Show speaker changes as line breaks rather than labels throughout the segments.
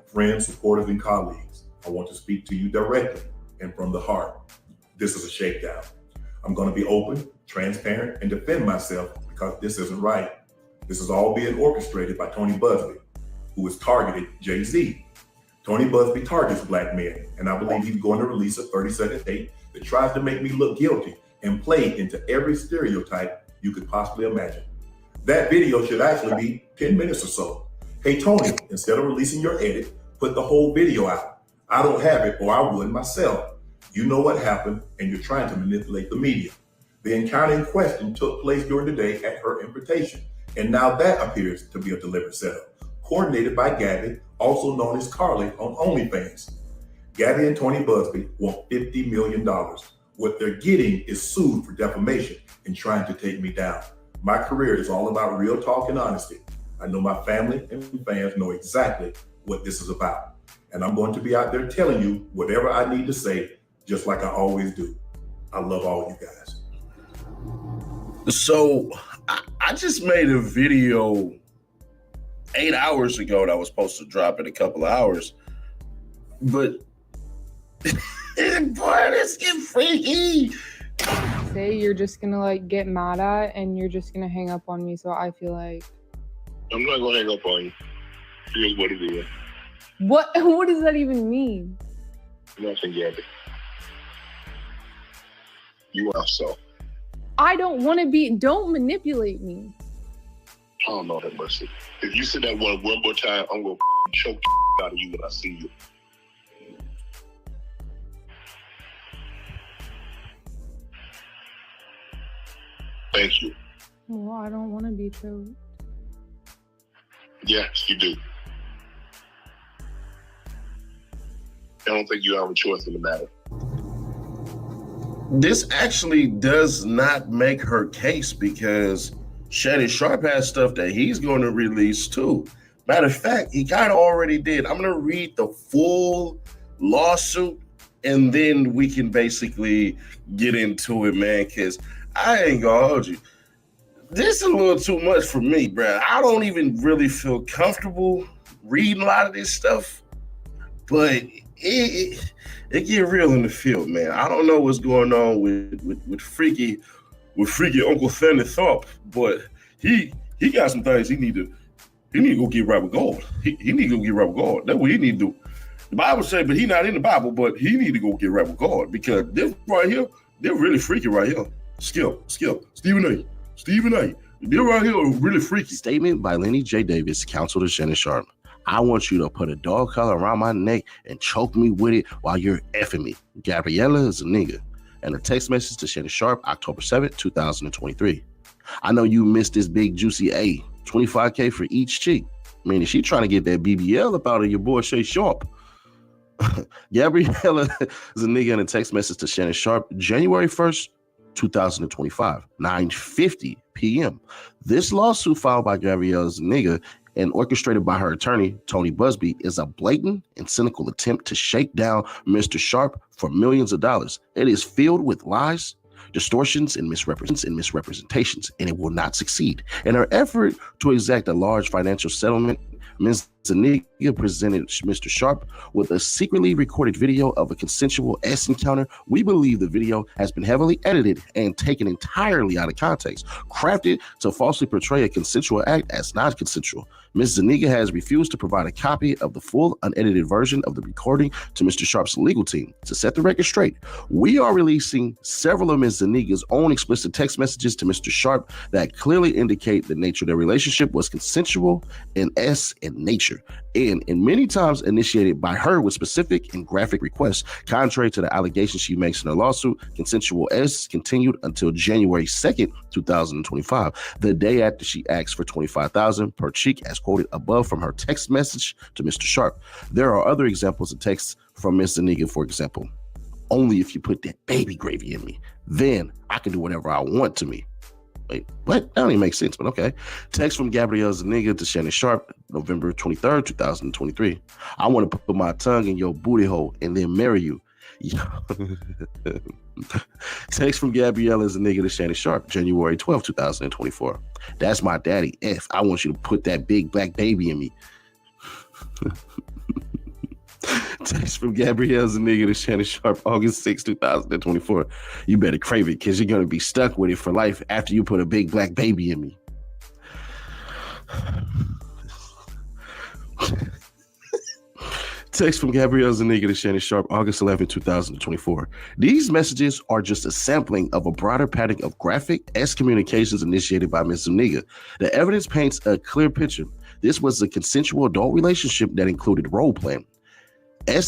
friends, supporters, and colleagues, I want to speak to you directly and from the heart. This is a shakedown. I'm going to be open, transparent, and defend myself because this isn't right. This is all being orchestrated by Tony Busby, who has targeted Jay-Z. Tony Busby targets black men, and I believe he's going to release a 30-second tape that tries to make me look guilty and play into every stereotype you could possibly imagine. That video should actually be 10 minutes or so. Hey, Tony, instead of releasing your edit, put the whole video out. I don't have it, or I would myself. You know what happened, and you're trying to manipulate the media. The encounter in question took place during the day at her invitation, and now that appears to be a deliberate setup, coordinated by Gabby, also known as Carly on OnlyFans. Gabby and Tony Busby want $50 million. What they're getting is sued for defamation and trying to take me down. My career is all about real talk and honesty. I know my family and fans know exactly what this is about. And I'm going to be out there telling you whatever I need to say, just like I always do. I love all you guys.
So I just made a video 8 hours ago that I was supposed to drop in a couple of hours. But boy, let's get freaky.
Say you're just gonna like get mad at and you're just gonna hang up on me. So I feel like
I'm not gonna hang up on you. Here's what it is.
what does that even mean?
Nothing, Gabby. You are so.
I don't want to be. Don't manipulate me.
Oh, Lord have mercy. If you say that one more time, I'm gonna choke the out of you when I see you. Thank you.
Well, I don't want to be choked.
Yes, you do. I don't think you have a choice in the matter.
This actually does not make her case because Shannon Sharp has stuff that he's going to release too. Matter of fact, he kind of already did. I'm going to read the full lawsuit and then we can basically get into it, man, because I ain't going to hold you. This is a little too much for me, bro. I don't even really feel comfortable reading a lot of this stuff, but it get real in the field, man. I don't know what's going on with freaky Uncle Thunder Thorpe, but he got some things he need to go get right with God. He need to go get right with God. That's what he need to do. The Bible says, but he not in the Bible, but he need to go get right with God because this right here, they're really freaky right here. Skip, Stephen A. They're right here are really freaky.
Statement by Lenny J. Davis, counsel to Shannon Sharp. I want you to put a dog collar around my neck and choke me with it while you're effing me. Gabriella is a nigga. And a text message to Shannon Sharp, October 7th, 2023. I know you missed this big juicy A, $25K for each chick. I mean, she trying to get that BBL up out of your boy Shay Sharp. Gabriella is a nigga in a text message to Shannon Sharp, January 1st, 2025, 9:50 p.m. This lawsuit filed by Gabriella's nigga and orchestrated by her attorney, Tony Busby, is a blatant and cynical attempt to shake down Mr. Sharp for millions of dollars. It is filled with lies, distortions, and misrepresentations, and it will not succeed. In her effort to exact a large financial settlement, Ms. Zaniga presented Mr. Sharp with a secretly recorded video of a consensual S encounter. We believe the video has been heavily edited and taken entirely out of context, crafted to falsely portray a consensual act as non-consensual. Ms. Zaniga has refused to provide a copy of the full unedited version of the recording to Mr. Sharp's legal team. To set the record straight, we are releasing several of Ms. Zaniga's own explicit text messages to Mr. Sharp that clearly indicate the nature of their relationship was consensual and S in nature, and many times initiated by her with specific and graphic requests. Contrary to the allegations she makes in her lawsuit, consensual S continued until January 2nd, 2025, the day after she asked for $25,000 per cheek, as quoted above from her text message to Mr. Sharp. There are other examples of texts from Ms. Zaniga, for example. Only if you put that baby gravy in me, then I can do whatever I want to me. Wait, what? That don't even make sense, but okay. Text from Gabrielle Zaniga to Shannon Sharp, November 23rd, 2023. I want to put my tongue in your booty hole and then marry you. Text from Gabrielle Zaniga to Shannon Sharp, January 12th, 2024. That's my daddy, F. I want you to put that big black baby in me. Text from Gabrielle Zuniga to Shannon Sharp, August 6, 2024. You better crave it because you're going to be stuck with it for life after you put a big black baby in me. Text from Gabrielle Zuniga to Shannon Sharp, August 11, 2024. These messages are just a sampling of a broader pattern of graphic communications initiated by Ms. Zuniga. The evidence paints a clear picture. This was a consensual adult relationship that included role playing,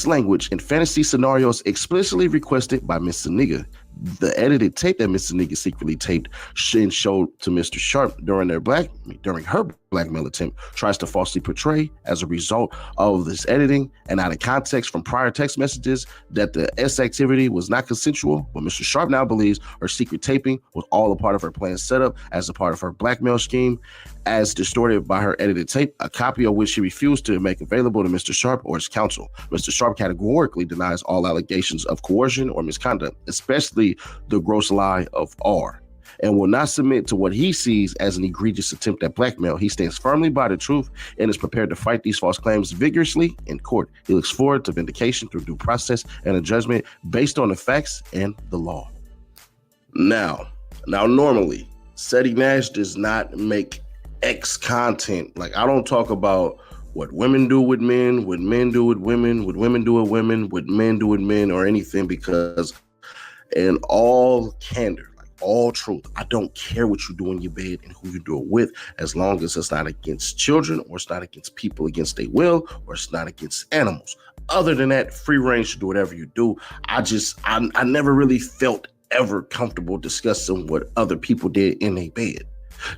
language, and fantasy scenarios explicitly requested by Ms. Zuniga. The edited tape that Ms. Zuniga secretly taped and showed to Mr. Sharp during her blackmail attempt tries to falsely portray, as a result of this editing and out of context from prior text messages, that the activity was not consensual. But Mr. Sharp now believes her secret taping was all a part of her planned setup as a part of her blackmail scheme, as distorted by her edited tape, a copy of which she refused to make available to Mr. Sharp or his counsel. Mr. Sharp categorically denies all allegations of coercion or misconduct, especially the gross lie of R, and will not submit to what he sees as an egregious attempt at blackmail. He stands firmly by the truth and is prepared to fight these false claims vigorously in court. He looks forward to vindication through due process and a judgment based on the facts and the law. Now, normally, Seti Nash does not make X content. Like, I don't talk about what women do with men, what men do with women, what women do with women, what men do with men, or anything, because in all candor, like all truth, I don't care what you do in your bed and who you do it with, as long as it's not against children, or it's not against people against their will, or it's not against animals. Other than that, free range to do whatever you do. I never really felt ever comfortable discussing what other people did in their bed.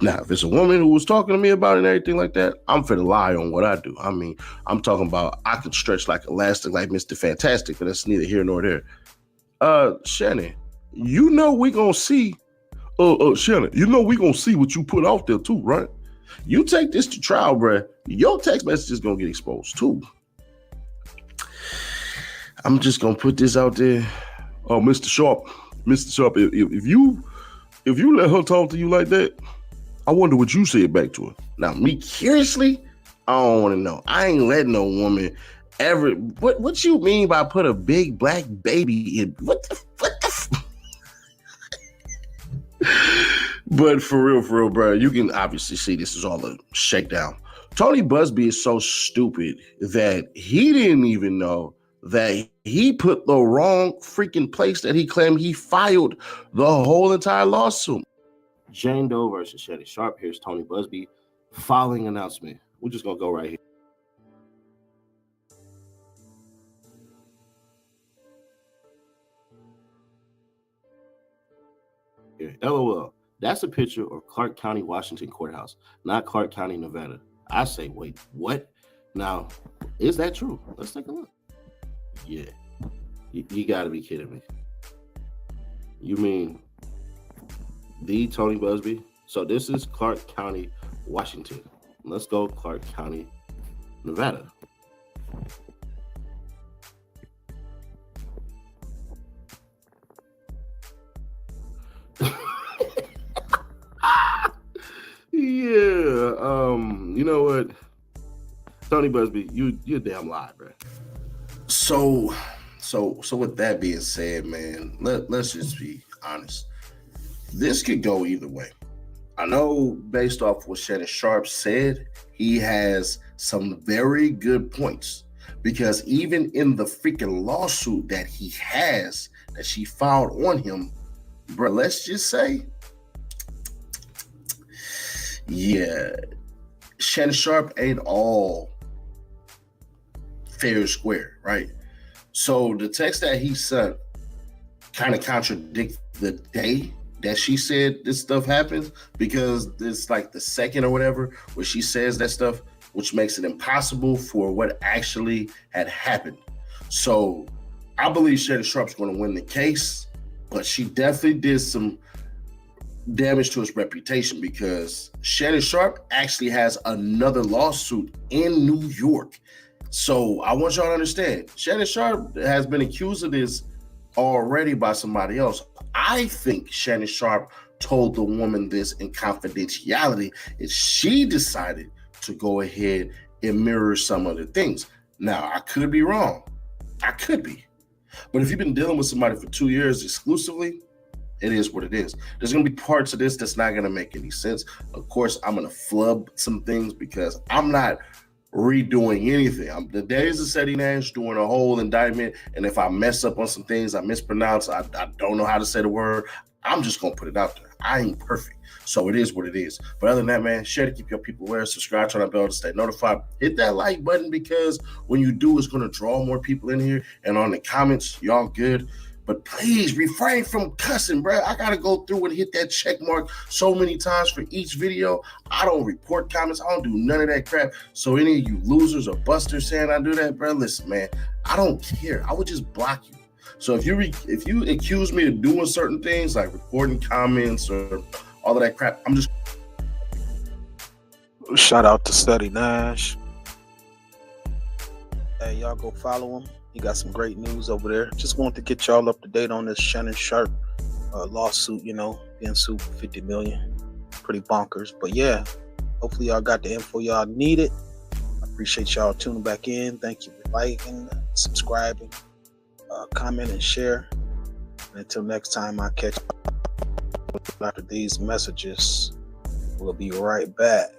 Now, if it's a woman who was talking to me about it and everything like that, I'm finna lie on what I do. I mean, I'm talking about I could stretch like elastic, like Mr. Fantastic, but that's neither here nor there. Shannon, you know we gonna see. Shannon, you know we gonna see what you put out there too, right? You take this to trial, bruh. Your text message is gonna get exposed too. I'm just gonna put this out there. Oh, Mr. Sharp, if you let her talk to you like that, I wonder what you said back to her. Now, me curiously, I don't want to know. I ain't letting no woman ever. What you mean by put a big black baby in? What the? But for real, bro, you can obviously see this is all a shakedown. Tony Busby is so stupid that he didn't even know that he put the wrong freaking place that he claimed he filed the whole entire lawsuit. Jane Doe versus Shannon Sharp. Here's Tony Busby filing announcement. We're just gonna go right here. LOL. That's a picture of Clark County, Washington courthouse, not Clark County, Nevada. I say, wait, what? Now, is that true? Let's take a look. Yeah, you gotta be kidding me. You mean the Tony Busby? So this is Clark County, Washington. Let's go Clark County, Nevada. You know what, Tony Busby, you're damn lie, bro. So with that being said, man, let's just be honest. This could go either way. I know based off what Shannon Sharp said, he has some very good points, because even in the freaking lawsuit that he has, that she filed on him, bro, let's just say, yeah, Shannon Sharp ain't all fair and square, right? So the text that he sent kind of contradicts the day that she said this stuff happens, because it's like the second or whatever where she says that stuff, which makes it impossible for what actually had happened. So I believe Shannon Sharp's going to win the case, but she definitely did some damage to his reputation, because Shannon Sharp actually has another lawsuit in New York. So I want y'all to understand, Shannon Sharp has been accused of this already by somebody else. I think Shannon Sharp told the woman this in confidentiality, and she decided to go ahead and mirror some other things.
Now, I could be wrong. I could be. But if you've been dealing with somebody for 2 years exclusively, it is what it is. There's going to be parts of this that's not going to make any sense. Of course, I'm going to flub some things because I'm not redoing anything. The days of Seti Nash doing a whole indictment, and if I mess up on some things, I mispronounce, I don't know how to say the word, I'm just going to put it out there. I ain't perfect. So it is what it is. But other than that, man, share to keep your people aware. Subscribe to our bell to stay notified. Hit that like button because when you do, it's going to draw more people in here. And on the comments, y'all good. But please refrain from cussing, bro. I got to go through and hit that check mark so many times for each video. I don't report comments. I don't do none of that crap. So any of you losers or busters saying I do that, bro, listen, man, I don't care. I would just block you. So if you accuse me of doing certain things like reporting comments or all of that crap, I'm just...
Shout out to Seti Nash. Hey, y'all go follow him. He got some great news over there. Just wanted to get y'all up to date on this Shannon Sharp lawsuit, being sued for $50 million. Pretty bonkers. But yeah, hopefully y'all got the info y'all needed. I appreciate y'all tuning back in. Thank you for liking, subscribing, comment, and share. And until next time, I'll catch you after these messages. We'll be right back.